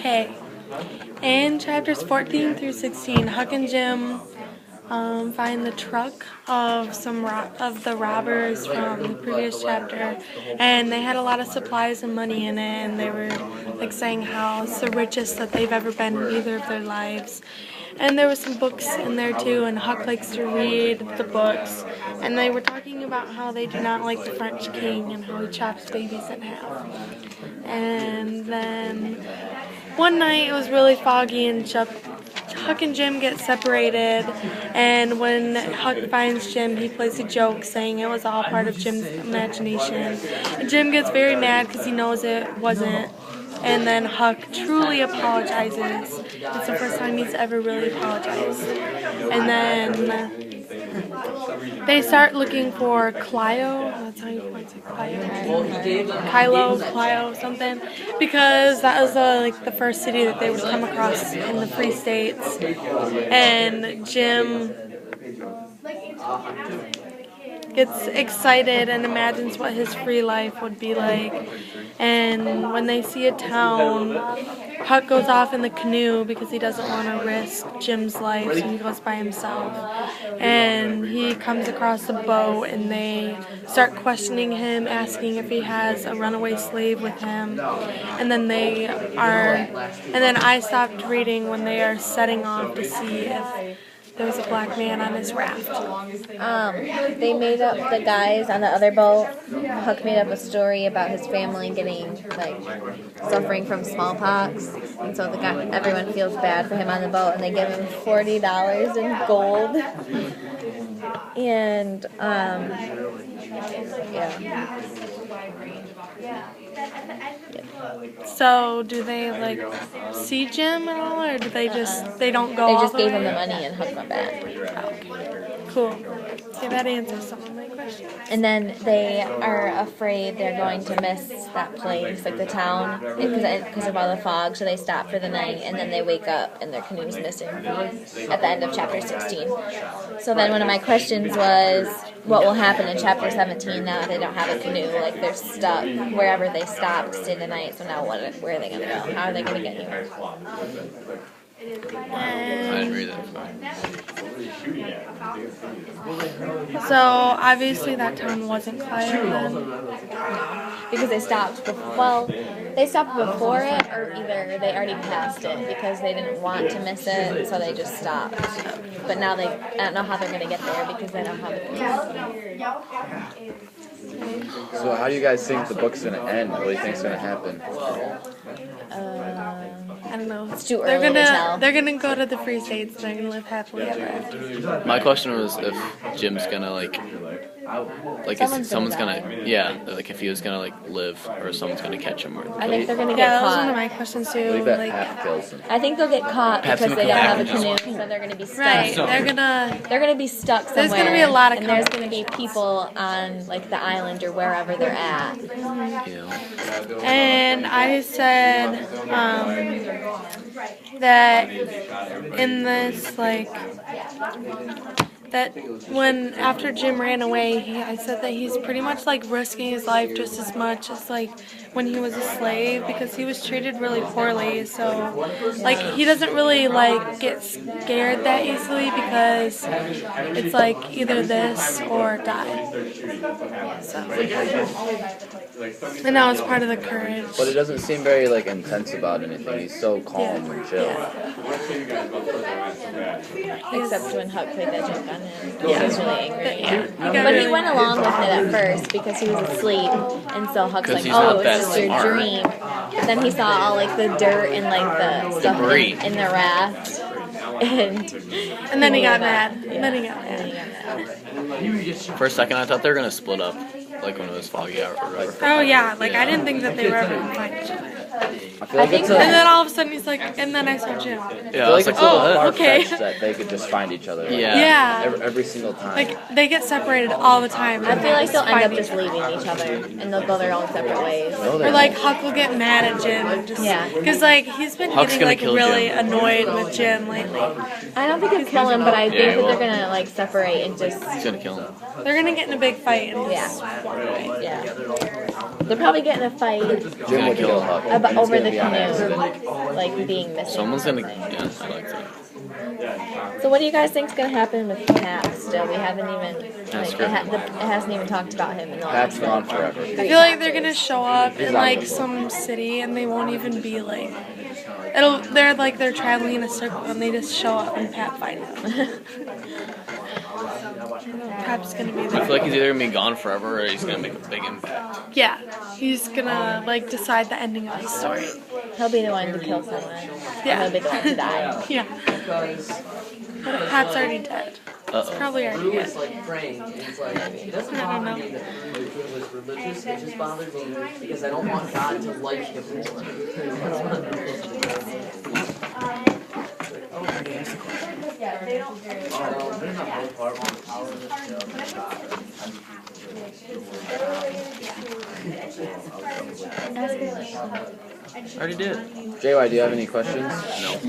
Okay. In chapters 14 through 16, Huck and Jim find the truck of of the robbers from the previous chapter, and they had a lot of supplies and money in it, and they were like saying how it's the richest that they've ever been in either of their lives. And there were some books in there too, and Huck likes to read the books. And they were talking about how they do not like the French king and how he chops babies in half. And then one night it was really foggy and Huck and Jim get separated, and when Huck finds Jim, he plays a joke saying it was all part of Jim's imagination. And Jim gets very mad because he knows it wasn't. And then Huck truly apologizes. It's the first time he's ever really apologized. And then they start looking for Clio. That's how you pronounce it, Clio, something. Because that was like the first city that they would come across in the Free States. And Jim gets excited and imagines what his free life would be like. And when they see a town, Huck goes off in the canoe because he doesn't want to risk Jim's life, so he goes by himself. And he comes across a boat, and they start questioning him, asking if he has a runaway slave with him. And then I stopped reading when they are setting off to see if there was a black man on his raft. They made up, the guys on the other boat, Huck made up a story about his family suffering from smallpox, and so everyone feels bad for him on the boat, and they give him $40 in gold. And So do they see Jim at all, or do they don't go? They all just the gave way? him the money and Huck went back. Cool. Okay, that answers some of my questions. And then they are afraid they're going to miss that place, like the town, because of all the fog, so they stop for the night, and then they wake up and their canoe's missing at the end of chapter 16. So then one of my questions was, what will happen in chapter 17 now that they don't have a canoe? Like, they're stuck wherever they stopped to stay the night, so now where are they going to go? How are they going to get anywhere? I didn't read that far. So obviously that town wasn't Clio then. Because they stopped before it, or either they already passed it because they didn't want to miss it, so they just stopped. But now I don't know how they're going to get there because they don't have a canoe. So how do you guys think the book's going to end? What do you think's going to happen? I don't know. It's too early to tell. They're gonna go to the Free States and they're gonna live happily ever after. My question was if Jim's gonna if he was gonna live, or someone's gonna catch him. I think they're gonna get that caught. was one of my questions too. I think they'll get caught Perhaps because they don't have a come canoe, back. so they're gonna be stuck. Right, they're gonna be stuck somewhere. There's gonna be a lot of and there's gonna be people on the island or wherever they're at. And I said that in this that after Jim ran away, I said that he's pretty much risking his life just as much as when he was a slave, because he was treated really poorly. So he doesn't really get scared that easily, because it's either this or die. So, and that was part of the courage. But it doesn't seem very intense about anything. He's so calm and chill. Except when Huck played that joke on him. He was really angry. But he went along with it at first because he was asleep, and so Huck's like, "Oh, it's just your dream." But then he saw all the dirt and the stuff in the raft, and then he got mad. Yeah. Then he got mad. For a second, I thought they were gonna split up, when it was foggy out. Oh yeah, I didn't think that they were ever gonna fight each other. I think and then all of a sudden he's and then I saw Jim. Yeah, I was like, oh, okay. That they could just find each other. Yeah. Every single time. They get separated all the time. I feel they'll end up just leaving each other, and they'll go their own separate ways. No, or Huck will get mad at Jim and just because he's been Huck's getting really Jim. annoyed with Jim lately. I don't think he'll kill him, but I think that they're gonna separate and just. He's gonna kill him. They're gonna get in a big fight and just walk away. Yeah. They're probably getting a fight Jim would kill Huck. about, over the It's gonna be on canoe, accident. like being missing. Someone's gonna. or something. Yeah, I like that. So what do you guys think's gonna happen with Pat? Still, we haven't even. Like, it hasn't even talked about him in the Pat's last. gone forever. I feel like they're gonna show up in like some city and they won't even be like. They're traveling in a circle and they just show up and Pat finds them. Pat's gonna be I there. feel like he's either gonna be gone forever or he's gonna make a big impact. Yeah, he's gonna like decide the ending of the story. He'll be the one to kill someone. Yeah. He'll be the one to die. Yeah. What if Pat's already dead? It's Uh-oh. probably already dead. It's like praying. And it's like, it doesn't I don't bother know. me that he was religious. It just bothers me because I don't want God to like him more. I already did. JY, do you have any questions? No.